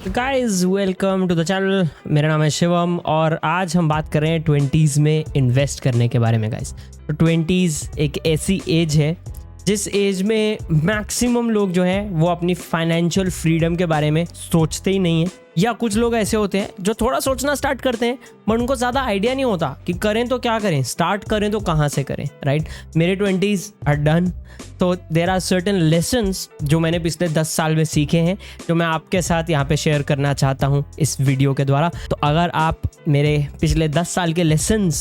Guys welcome to the channel. मेरा नाम है शिवम और आज हम बात कर रहे हैं 20s में इन्वेस्ट करने के बारे में। गाइस तो 20s एक ऐसी एज है जिस एज में मैक्सिमम लोग जो है वो अपनी फाइनेंशियल फ्रीडम के बारे में सोचते ही नहीं है, या कुछ लोग ऐसे होते हैं जो थोड़ा सोचना स्टार्ट करते हैं बट उनको ज़्यादा आइडिया नहीं होता कि करें तो क्या करें, स्टार्ट करें तो कहाँ से करें। राइट, मेरे 20s आर डन, तो देयर आर सर्टेन लेसन्स जो मैंने पिछले 10 साल में सीखे हैं जो मैं आपके साथ यहाँ पे शेयर करना चाहता हूँ इस वीडियो के द्वारा। तो अगर आप मेरे पिछले 10 साल के लेसन्स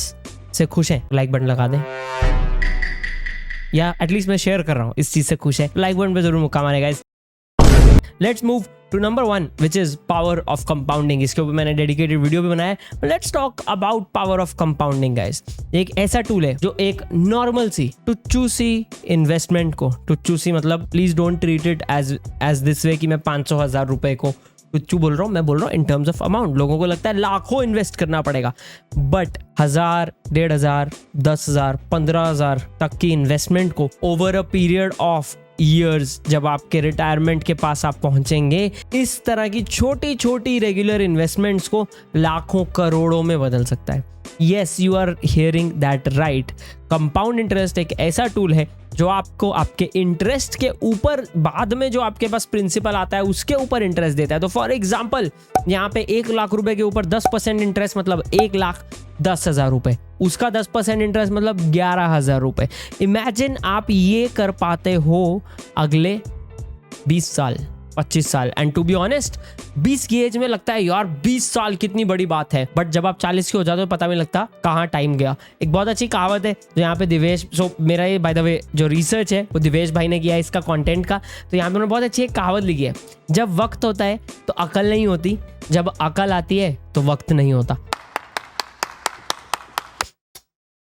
से खुश हैं लाइक बटन लगा दें, या एटलीस्ट मैं शेयर कर रहा हूँ इस चीज़ से खुश है, लाइक बटन पे जरूर मुक्का मारेगा। Let's move to number 1 which is power of compounding. इसके ऊपर मैंने डेडिकेटेड वीडियो भी बनाया है। Let's talk about power of compounding guys. एक ऐसा टूल है जो एक नॉर्मल सी टुच्चू इन्वेस्टमेंट को, टुच्चू मतलब please don't treat it as this way कि मैं 500,000 रुपए को टुच्चू बोल रहा हूँ, मैं बोल रहा हूँ इन टर्म्स ऑफ अमाउंट। लोगों को लगता है लाखों इन्वेस्ट करना पड़ेगा, बट 1,000, 1,500, 10,000, 15,000 तक की इन्वेस्टमेंट को over a period of years, जब आपके रिटायरमेंट के पास आप पहुंचेंगे, इस तरह की छोटी छोटी रेगुलर इन्वेस्टमेंट्स को लाखों करोड़ों में बदल सकता है। Yes, you are hearing that right. Compound interest एक ऐसा टूल है जो आपको आपके इंटरेस्ट के ऊपर बाद में जो आपके पास प्रिंसिपल आता है उसके ऊपर इंटरेस्ट देता है। तो फॉर एग्जांपल यहाँ पे 1 लाख रुपए के ऊपर 10% इंटरेस्ट मतलब 1,10,000 रुपए, उसका 10% इंटरेस्ट मतलब 11,000 रुपए। इमेजिन आप ये कर पाते हो अगले 20 साल 25 साल। एंड टू बी ऑनेस्ट 20 की एज में लगता है यार 20 साल कितनी बड़ी बात है, बट जब आप 40 के हो जाते हो पता भी नहीं लगता कहाँ टाइम गया। एक बहुत अच्छी कहावत है जो यहाँ पे दिवेश, मेरा ये बाय द वे जो रिसर्च है वो दिवेश भाई ने किया है इसका कंटेंट का, तो यहाँ पे उन्होंने बहुत अच्छी एक कहावत लिखी है, जब वक्त होता है तो अकल नहीं होती, जब अकल आती है तो वक्त नहीं होता।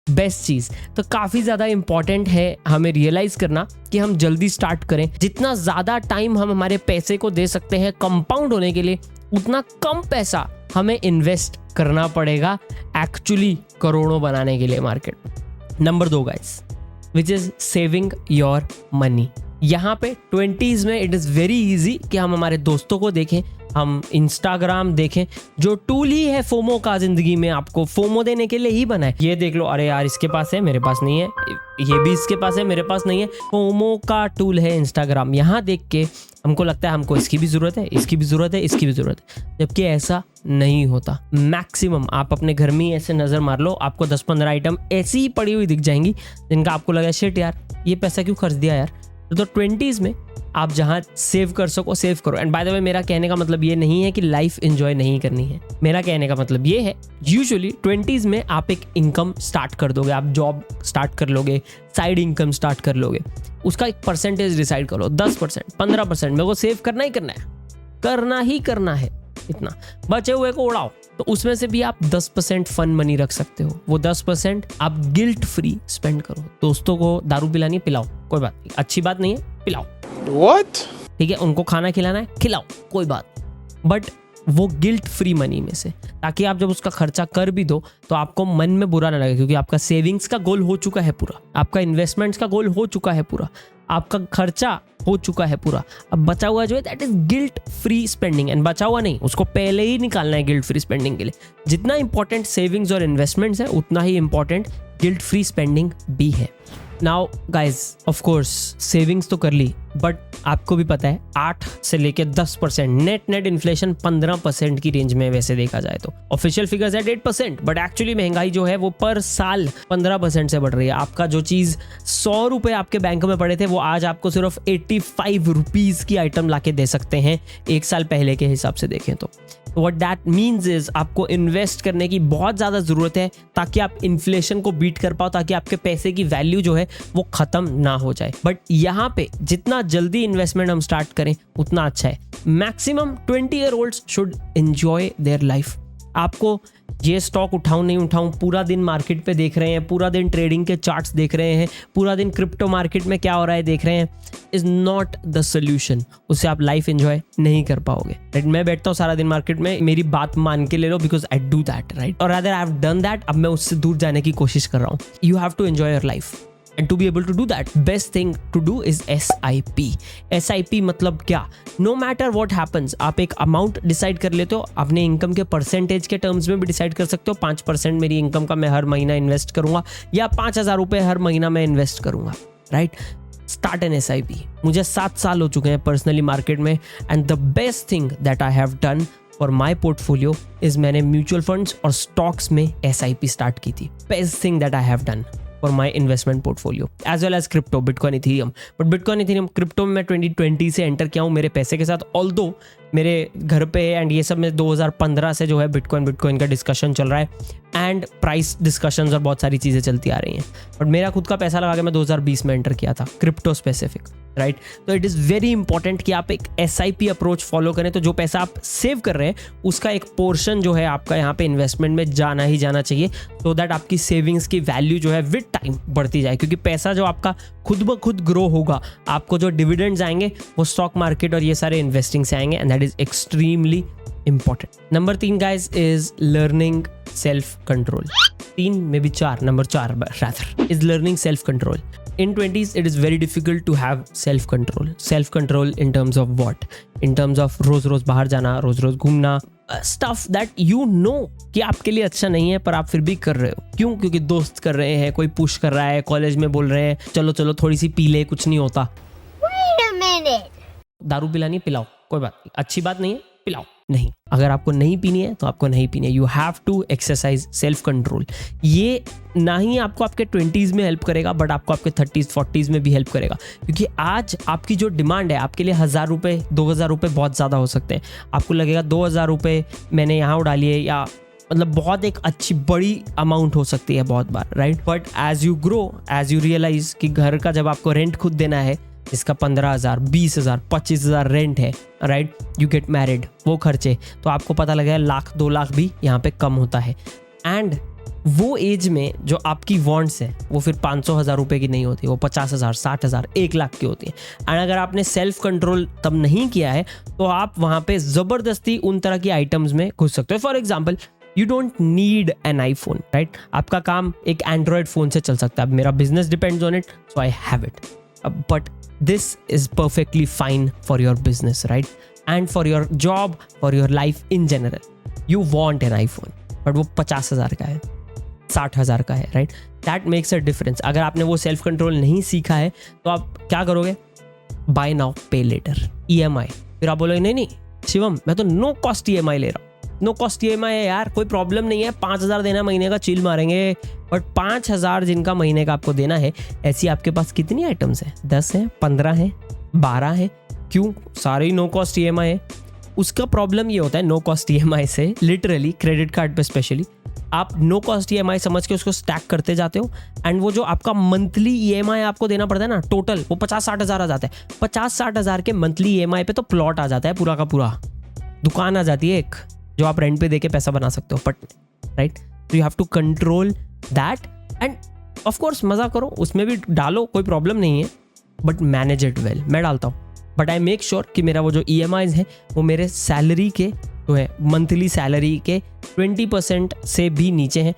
बेस्ट चीज तो काफी ज्यादा इंपॉर्टेंट है हमें रियलाइज करना कि हम जल्दी स्टार्ट करें। जितना ज्यादा टाइम हम हमारे पैसे को दे सकते हैं कंपाउंड होने के लिए, उतना कम पैसा हमें इन्वेस्ट करना पड़ेगा एक्चुअली करोड़ों बनाने के लिए मार्केट में। Number 2 guys, which is saving your money. यहाँ पे 20s में इट इज वेरी इजी कि हम हमारे दोस्तों को देखें, हम इंस्टाग्राम देखें, जो टूल ही है फोमो का जिंदगी में आपको फोमो देने के लिए ही बना है। ये देख लो, अरे यार इसके पास है मेरे पास नहीं है, ये भी इसके पास है मेरे पास नहीं है। फोमो का टूल है इंस्टाग्राम। यहाँ देख के हमको लगता है हमको इसकी भी जरूरत है, इसकी भी जरूरत है, इसकी भी जरूरत है, जबकि ऐसा नहीं होता। मैक्सिमम आप अपने घर में ऐसे नजर मार लो, आपको 10-15 आइटम ऐसी ही पड़ी हुई दिख जाएंगी जिनका आपको लगा शिट यार ये पैसा क्यों खर्च दिया यार। तो 20s में आप जहाँ सेव कर सको सेव करो। एंड बाय द वे मेरा कहने का मतलब ये नहीं है कि लाइफ एंजॉय नहीं करनी है, मेरा कहने का मतलब ये है यूजुअली 20s में आप एक इनकम स्टार्ट कर दोगे, आप जॉब स्टार्ट कर लोगे, साइड इनकम स्टार्ट कर लोगे, उसका एक परसेंटेज डिसाइड करो, 10%, 15% मेरे को सेव करना ही करना है, करना ही करना है, इतना बचे हुए को उड़ाओ। तो उसमें से भी आप 10% फन मनी रख सकते हो, वो 10% आप गिल्ट फ्री स्पेंड करो। दोस्तों को दारू पिलानी है, पिलाओ, कोई बात नहीं, अच्छी बात नहीं है, पिलाओ, What? ठीक है। उनको खाना खिलाना है, खिलाओ, कोई बात, बट वो गिल्ट फ्री मनी में से, ताकि आप जब उसका खर्चा कर भी दो तो आपको मन में बुरा ना लगे, क्योंकि आपका सेविंग्स का गोल हो चुका है पूरा, आपका इन्वेस्टमेंट्स का गोल हो चुका है पूरा, आपका खर्चा हो चुका है पूरा। अब बचा हुआ जो है that is guilt free spending. And बचा हुआ नहीं, उसको पहले ही निकालना है गिल्ट फ्री स्पेंडिंग के लिए। जितना इंपॉर्टेंट सेविंग्स और इन्वेस्टमेंट्स है उतना ही इंपॉर्टेंट गिल्ट फ्री स्पेंडिंग भी है। Now guys of course savings तो कर ली, बट आपको भी पता है 8 से लेके 10% नेट इन्फ्लेशन 15% की रेंज में वैसे देखा जाए तो ऑफिशियल फिगर्स है 8%, बट एक्चुअली महंगाई जो है वो पर साल 15% से बढ़ रही है। आपका जो चीज 100 रुपए आपके बैंक में पड़े थे वो आज आपको सिर्फ 85 रुपीज की आइटम लाके दे सकते हैं, 1 साल पहले के हिसाब से देखें तो। व्हाट दैट मीन्स इज आपको इन्वेस्ट करने की बहुत ज़्यादा ज़रूरत है ताकि आप इन्फ्लेशन को बीट कर पाओ, ताकि आपके पैसे की वैल्यू जो है वो ख़त्म ना हो जाए। बट यहाँ पे जितना जल्दी इन्वेस्टमेंट हम स्टार्ट करें उतना अच्छा है। Maximum 20 year olds should enjoy their life. आपको ये स्टॉक उठाऊं नहीं उठाऊं, पूरा दिन मार्केट पे देख रहे हैं, पूरा दिन ट्रेडिंग के चार्ट्स देख रहे हैं, पूरा दिन क्रिप्टो मार्केट में क्या हो रहा है देख रहे हैं, इज नॉट द सोल्यूशन। उससे आप लाइफ एंजॉय नहीं कर पाओगे। राइट, मैं बैठता हूँ सारा दिन मार्केट में, मेरी बात मान के ले लो, because I do that, right, और other I have done that. अब मैं उससे दूर जाने की कोशिश कर रहा हूँ। You have to enjoy your life And to be able to do that, best thing to do is SIP. SIP मतलब क्या? No matter what happens, आप एक अमाउंट डिसाइड कर लेते हो, अपने इनकम के परसेंटेज के टर्म्स में भी डिसाइड कर सकते हो। 5% मेरी इनकम का मैं हर महीना इन्वेस्ट करूंगा या 5,000 रुपये हर महीना मैं इन्वेस्ट करूंगा, राइट? Start an SIP। मुझे 7 साल हो चुके हैं पर्सनली मार्केट में, and the best thing that I have done for my portfolio is मैंने म्यूचुअल फंड्स और स्टॉक्स में SIP स्टार्ट की थी। Best thing that I have done for my investment portfolio, as well as crypto, bitcoin, Ethereum. But bitcoin, Ethereum, crypto में मैं 2020 से enter किया हूँ मेरे पैसे के साथ। ऑल्दो मेरे घर पे एंड ये सब में 2015 से जो है बिटकॉइन का डिस्कशन चल रहा है, एंड प्राइस डिस्कशंस और बहुत सारी चीज़ें चलती आ रही हैं। बट मेरा खुद का पैसा लगा के मैं 2020 में एंटर किया था, क्रिप्टो स्पेसिफिक, राइट? तो इट इज़ वेरी इंपॉर्टेंट कि आप एक SIP अप्रोच फॉलो करें। तो जो पैसा आप सेव कर रहे हैं उसका एक पोर्शन जो है आपका यहाँ पे इन्वेस्टमेंट में जाना ही जाना चाहिए, सो दैट आपकी सेविंग्स की वैल्यू जो है विद टाइम बढ़ती जाए। क्योंकि पैसा जो आपका खुद ब खुद ग्रो होगा, आपको जो डिविडेंड्स आएंगे वो स्टॉक मार्केट और ये सारे इन्वेस्टिंग से आएंगे, and that is extremely important. Number 3 guys is learning self control. 3 में भी 4, number 4 rather is learning self control. In 20s it is very difficult to have self control. Self control in terms of what? In terms of रोज बाहर जाना, रोज घूमना, stuff that you know कि आपके लिए अच्छा नहीं है पर आप फिर भी कर रहे हो। क्यों? क्योंकि दोस्त कर रहे हैं, कोई पुश कर रहा है, कॉलेज में बोल रहे हैं चलो थोड़ी सी पी ले, कुछ नहीं होता। Wait a minute. दारू पिलानी, पिलाओ, कोई बात नहीं, अच्छी बात नहीं है, पिलाओ। नहीं, अगर आपको नहीं पीनी है तो आपको नहीं पीनी है। You have to exercise self control. ये ना ही आपको आपके 20s में हेल्प करेगा, बट आपको आपके 30s 40s में भी हेल्प करेगा। क्योंकि आज आपकी जो डिमांड है, आपके लिए 1,000 रुपये 2,000 रुपये बहुत ज़्यादा हो सकते हैं। आपको लगेगा 2,000 रुपये मैंने यहाँ उड़ा लिए, या मतलब बहुत एक अच्छी बड़ी अमाउंट हो सकती है बहुत बार, right? But as you grow, as you realize कि घर का जब आपको रेंट खुद देना है, इसका 15,000, 20,000, 25,000 रेंट है, राइट? यू गेट मैरिड, वो खर्चे, तो आपको पता लगा 1,00,000 2,00,000 भी यहाँ पे कम होता है। एंड वो एज में जो आपकी वॉन्ट्स है वो फिर 500,000 रुपये की नहीं होती, वो 50,000, 60,000, 1,00,000 की होती है। एंड अगर आपने सेल्फ कंट्रोल तब नहीं किया है तो आप वहाँ पे ज़बरदस्ती उन तरह की आइटम्स में घुस सकते हो। For example, you don't need an iPhone, right? आपका काम एक एंड्रॉयड फ़ोन से चल सकता है। मेरा business depends on it, so I have it. But this is perfectly fine for your business, right? And for your job, for your life in general. You want an iPhone, but वो 50,000 का है, 60,000 का है, right? That makes a difference. अगर आपने वो self control नहीं सीखा है तो आप क्या करोगे? Buy now, pay later, EMI। फिर आप बोलोगे नहीं शिवम, मैं तो नो कॉस्ट EMI ले रहा हूँ। नो कॉस्ट EMI है यार, कोई प्रॉब्लम नहीं है, 5,000 देना महीने का, चिल मारेंगे। बट 5,000 जिनका महीने का आपको देना है, ऐसी आपके पास कितनी आइटम्स हैं? 10 हैं, 15 हैं, 12 हैं। क्यों? सारे ही नो कॉस्ट EMI है। उसका प्रॉब्लम ये होता है नो कॉस्ट EMI से, लिटरली क्रेडिट कार्ड पे स्पेशली, आप नो कॉस्ट EMI समझ के उसको स्टैक करते जाते हो, एंड वो जो आपका मंथली EMI आपको देना पड़ता है ना, टोटल वो 50-60 हज़ार आ जाता है। 50-60 हज़ार के मंथली EMI पे तो प्लॉट आ जाता है पूरा का पूरा, दुकान आ जाती है एक, जो आप रेंट पे देके पैसा बना सकते हो, बट राइट? तो you have to control that, and of course मज़ा करो, उसमें भी डालो, कोई प्रॉब्लम नहीं है, बट मैनेज इट वेल। मैं डालता हूँ, बट आई मेक श्योर कि मेरा वो जो EMIs हैं वो मेरे सैलरी के जो है मंथली सैलरी के 20% से भी नीचे हैं।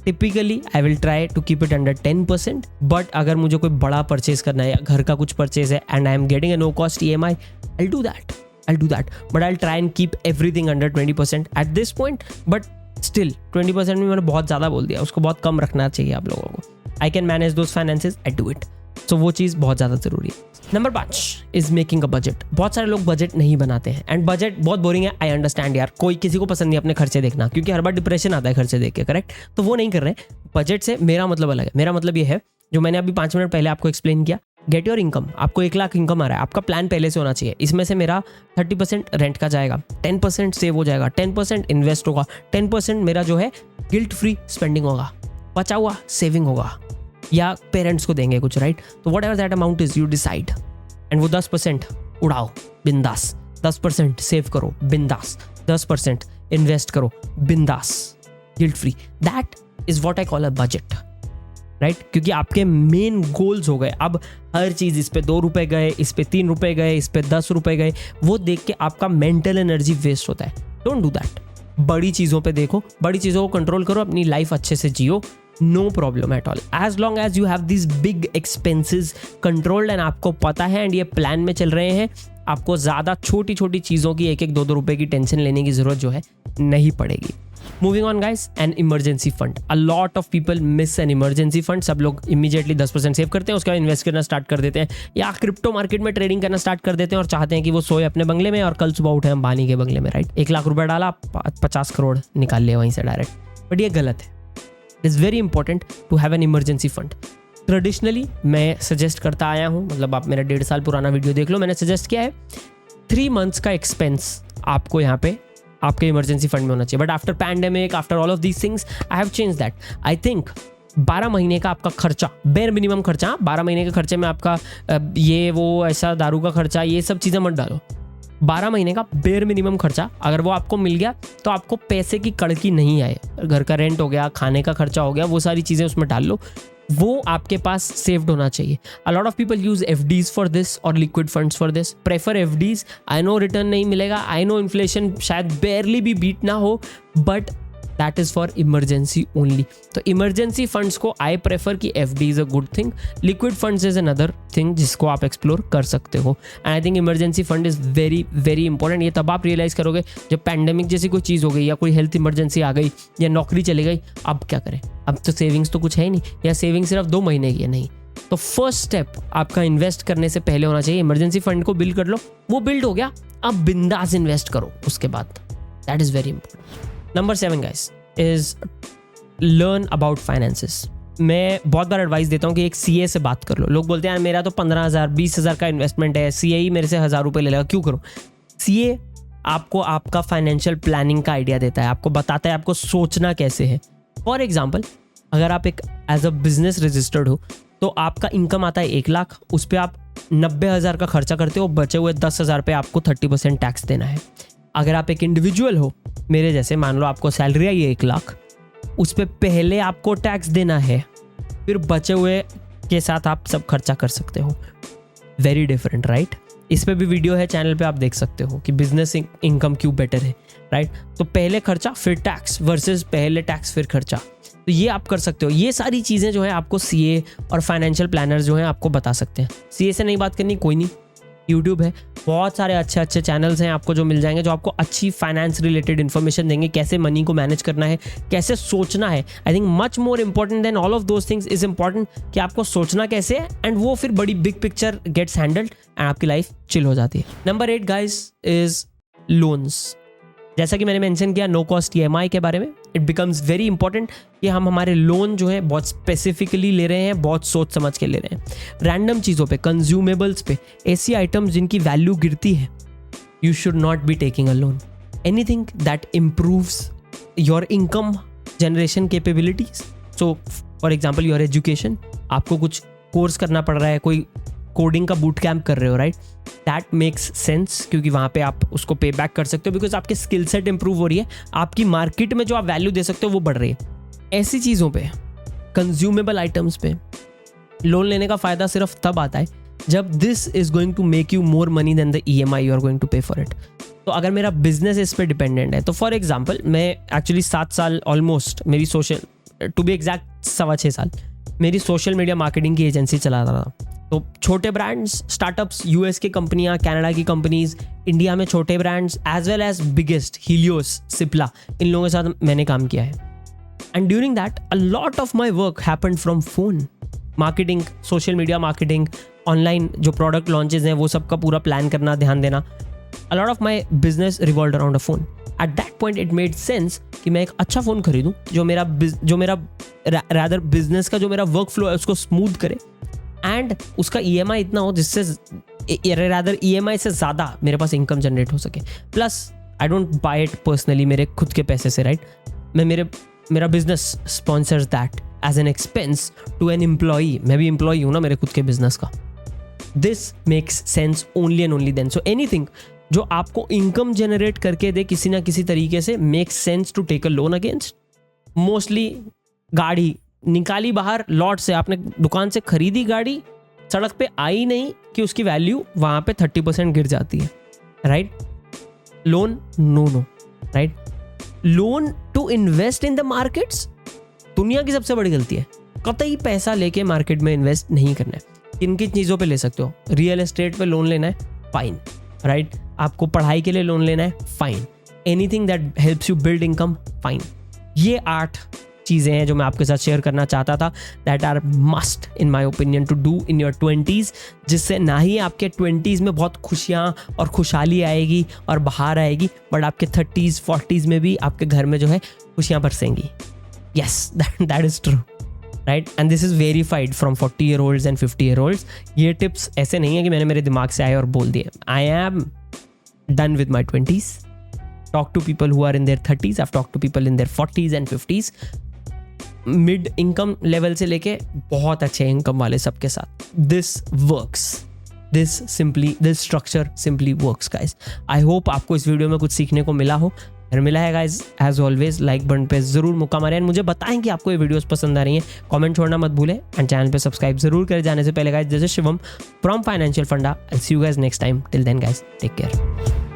Typically I will try to keep it under 10%, but अगर मुझे कोई बड़ा परचेज करना है या घर का कुछ परचेज है and I am getting a no cost EMI, I'll do that, but I'll try and keep everything under 20% at this point, but still 20% में मैंने बहुत ज़्यादा बोल दिया, उसको बहुत कम रखना चाहिए आप लोगों को। I can manage those finances, I do it, so वो चीज़ बहुत ज़्यादा ज़रूरी है। Number 5 is making a budget. बहुत सारे लोग बजट नहीं बनाते हैं, एंड बजट बहुत बोरिंग है, आई अंडरस्टैंड यार, कोई किसी को पसंद नहीं अपने खर्चे देखना, क्योंकि हर बार डिप्रेशन आता है खर्चे देख के, करेक्ट? तो वो नहीं कर रहे हैं। बजट से मेरा मतलब अलग है। मेरा मतलब ये है, जो मैंने अभी 5 मिनट पहले आपको एक्सप्लेन किया, गेट योर इनकम। आपको 1,00,000 इनकम आ रहा है, आपका प्लान पहले से होना चाहिए। इसमें से मेरा 30% रेंट का जाएगा, 10% सेव हो जाएगा, 10% इन्वेस्ट होगा, 10% मेरा जो है गिल्ट फ्री स्पेंडिंग होगा, बचा हुआ सेविंग होगा, या पेरेंट्स को देंगे कुछ, राइट? तो what ever that amount is, you decide, and वो 10% उड़ाओ बिंदास, 10% सेव करो बिंदास, 10% इन्वेस्ट करो बिंदास, guilt free. That is what I call a budget, right? क्योंकि आपके मेन गोल्स हो गए। अब हर चीज़, इस पे 2 रुपए गए, इस पे 3 रुपए गए, इस पे 10 रुपए गए, वो देख के आपका मेंटल एनर्जी वेस्ट होता है। Don't do that. बड़ी चीज़ों पे देखो, बड़ी चीज़ों को कंट्रोल करो, अपनी लाइफ अच्छे से जियो, no problem at all, as long as you have this big expenses controlled and आपको पता है एंड ये प्लान में चल रहे हैं, आपको ज़्यादा छोटी छोटी चीज़ों की 1-2 रुपए की टेंशन लेने की ज़रूरत जो है नहीं पड़ेगी. Moving on guys, N emergency fund. A lot of people miss N emergency fund. सब लोग इमीडिएटली 10% सेव करते हैं, उसके बाद इन्वेस्ट करना स्टार्ट कर देते हैं या क्रिप्टो मार्केट में ट्रेडिंग करना स्टार्ट कर देते हैं और चाहते हैं कि वो सोए अपने बंगले में और कल सुबह उठे अंबानी के बंगले में, राइट. 1 लाख रुपए डाला, 50 करोड़ निकाल लिया वहीं से डायरेक्ट. बट ये गलत है. It is very important to have an emergency fund. Traditionally मैं सजेस्ट करता आया हूँ, मतलब आप मेरा 1.5 साल पुराना वीडियो देख लो, मैंने सजेस्ट किया है 3 months का एक्सपेंस आपको यहाँ पे आपके इमरजेंसी फंड में होना चाहिए. But after pandemic, after all of these things, I have change that. I think 12 महीने का आपका खर्चा, बेयर मिनिमम खर्चा, 12 महीने के खर्चे में आपका ये वो ऐसा दारू का खर्चा, ये सब चीज़ें मत डालो. 12 महीने का बेयर मिनिमम खर्चा अगर वो आपको मिल गया तो आपको पैसे की कड़की नहीं आए. घर का रेंट हो गया, खाने का खर्चा हो गया, वो सारी चीज़ें उसमें डाल लो, वो आपके पास सेव्ड होना चाहिए. A lot of people use FDs for this और liquid funds for this. Prefer FDs. I know return नहीं मिलेगा, आई नो इन्फ्लेशन शायद बेयरली भी बीट ना हो, but that is for emergency only. तो इमरजेंसी फंड्स को आई प्रेफर कि FD is a good thing, liquid funds is another thing जिसको आप एक्सप्लोर कर सकते हो. And I think emergency fund is very very important. ये तब आप रियलाइज़ करोगे जब पैंडेमिक जैसी कोई चीज़ हो गई या कोई हेल्थ इमरजेंसी आ गई या नौकरी चली गई, अब क्या करें. अब तो सेविंग्स तो कुछ है ही नहीं, या सेविंग सिर्फ 2 महीने की है. नहीं, तो फर्स्ट स्टेप आपका इन्वेस्ट करने से पहले होना चाहिए इमरजेंसी फंड को बिल्ड कर लो. वो बिल्ड हो गया, अब बिंदास इन्वेस्ट करो उसके बाद. That is very important. Number 7 guys is learn about finances. मैं बहुत बार एडवाइस देता हूँ कि एक CA से बात कर लो. लोग बोलते हैं यार मेरा तो 15,000 20,000 का इन्वेस्टमेंट है, CA ही मेरे से 1,000 रुपये ले लेगा, क्यों करो. CA आपको आपका फाइनेंशियल प्लानिंग का आइडिया देता है, आपको बताता है आपको सोचना कैसे है. फॉर एग्जाम्पल, अगर आप एक एज अ बिजनेस रजिस्टर्ड हो तो आपका इनकम आता है 1 लाख, उस पर आप 90,000 का खर्चा करते हो, बचे हुए 10,000 पे आपको 30% टैक्स देना है. अगर आप एक इंडिविजुअल हो मेरे जैसे, मान लो आपको सैलरी आई है 1 लाख, उस पर पहले आपको टैक्स देना है, फिर बचे हुए के साथ आप सब खर्चा कर सकते हो. Very different, right. इस पे भी वीडियो है चैनल पे, आप देख सकते हो कि बिजनेस इनकम क्यों बेटर है, राइट. तो पहले खर्चा फिर टैक्स वर्सेस पहले टैक्स फिर खर्चा. तो ये आप कर सकते हो. ये सारी चीज़ें जो है आपको CA और फाइनेंशियल प्लानर जो हैं आपको बता सकते हैं. CA से नहीं बात करनी, कोई नहीं, यूट्यूब है, बहुत सारे अच्छे अच्छे चैनल्स हैं आपको जो मिल जाएंगे, जो आपको अच्छी फाइनेंस रिलेटेड इन्फॉर्मेशन देंगे, कैसे मनी को मैनेज करना है, कैसे सोचना है. I think much more important than all of those things is important कि आपको सोचना कैसे है, एंड वो फिर बड़ी big picture gets handled and आपकी लाइफ चिल हो जाती है. Number 8 guys is loans. जैसा कि मैंने मेंशन किया नो कॉस्ट EMI के बारे में, इट बिकम्स वेरी इंपॉर्टेंट कि हम हमारे लोन जो है बहुत स्पेसिफिकली ले रहे हैं, बहुत सोच समझ के ले रहे हैं. रैंडम चीज़ों पे, कंज्यूमेबल्स पे, ऐसी आइटम्स जिनकी वैल्यू गिरती है, you should not be taking a loan. Anything that improves your income generation capabilities. So for example your education, आपको कुछ कोर्स करना पड़ रहा है, कोई कोडिंग का बूट कैंप कर रहे हो, राइट. दैट मेक्स सेंस क्योंकि वहाँ पे आप उसको पे बैक कर सकते हो, बिकॉज आपकी स्किल सेट इंप्रूव हो रही है, आपकी मार्केट में जो आप वैल्यू दे सकते हो वो बढ़ रही है. ऐसी चीज़ों पे, कंज्यूमेबल आइटम्स पे लोन लेने का फ़ायदा सिर्फ तब आता है जब this is going to make you more money than the EMI you are going to pay for it. तो अगर मेरा बिजनेस इस पर डिपेंडेंट है, तो फॉर एग्जाम्पल मैं एक्चुअली 7 साल ऑलमोस्ट मेरी सोशल, टू बी एग्जैक्ट 6.25 साल मेरी सोशल मीडिया मार्केटिंग की एजेंसी चला रहा था. तो छोटे ब्रांड्स, स्टार्टअप्स, US की कंपनियां, कनाडा की कंपनीज, इंडिया में छोटे brands as well as biggest Helios, Cipla, इन लोगों के साथ मैंने काम किया है. And during that a lot of my work happened from phone marketing, social media marketing, online जो प्रोडक्ट लॉन्चेज हैं वो सब का पूरा प्लान करना, ध्यान देना. A lot of my business revolved around a phone. At that point it made sense कि मैं एक अच्छा फ़ोन खरीदूँ जो मेरा रादर बिजनेस का जो मेरा वर्क फ्लो है उसको स्मूथ करे, एंड उसका EMI इतना हो जिससे रादर EMI से ज़्यादा मेरे पास इनकम जनरेट हो सके. Plus I don't buy it personally मेरे खुद के पैसे से, राइट. मैं मेरा business sponsors that as an expense to an employee. मैं भी एम्प्लॉई हूँ ना मेरे खुद के बिजनेस का. This makes sense only and only then. So anything जो आपको इनकम जनरेट करके दे किसी ना किसी तरीके से, makes sense to take a loan against. Mostly गाड़ी निकाली बाहर लॉट से, आपने दुकान से खरीदी गाड़ी, सड़क पे आई नहीं कि उसकी वैल्यू वहाँ पे 30% गिर जाती है, right. Loan no, right. Loan to invest in the markets, दुनिया की सबसे बड़ी गलती है, कतई पैसा लेके मार्केट में इन्वेस्ट नहीं करना है। किन किन चीज़ों पे ले सकते हो? रियल एस्टेट पे लोन लेना है, फाइन, राइट। आपको पढ़ाई के लिए लोन लेना है, fine. Anything that helps you build income, fine. ये 8 चीज़ें हैं जो मैं आपके साथ शेयर करना चाहता था, that are must in my opinion to do in your 20s, जिससे ना ही आपके 20s में बहुत खुशियाँ और खुशहाली आएगी और बाहर आएगी, बट आपके 30s 40s में भी आपके घर में जो है खुशियाँ बरसेंगी। Yes, that is true, right. And this is verified from 40-year-olds and 50-year-olds। ये टिप्स ऐसे नहीं है कि मैंने मेरे दिमाग से आए और बोल दिए। I am done with my 20s। Talk to people who are in their 30s, I've talked to people in their 40s and 50s, mid income level से लेके बहुत अच्छे इनकम वाले सबके साथ। This works, this structure simply works guys. I hope आपको इस video में कुछ सीखने को मिला हो। अगर मिला है guys, as always like button पे जरूर मुक्का मारें। मुझे बताएं कि आपको ये वीडियोस पसंद आ रही हैं, कमेंट छोड़ना मत भूलें एंड चैनल पे सब्सक्राइब जरूर करें जाने से पहले guys. This is Shivam from Financial Funda. I see you guys next time. Till then guys, take care.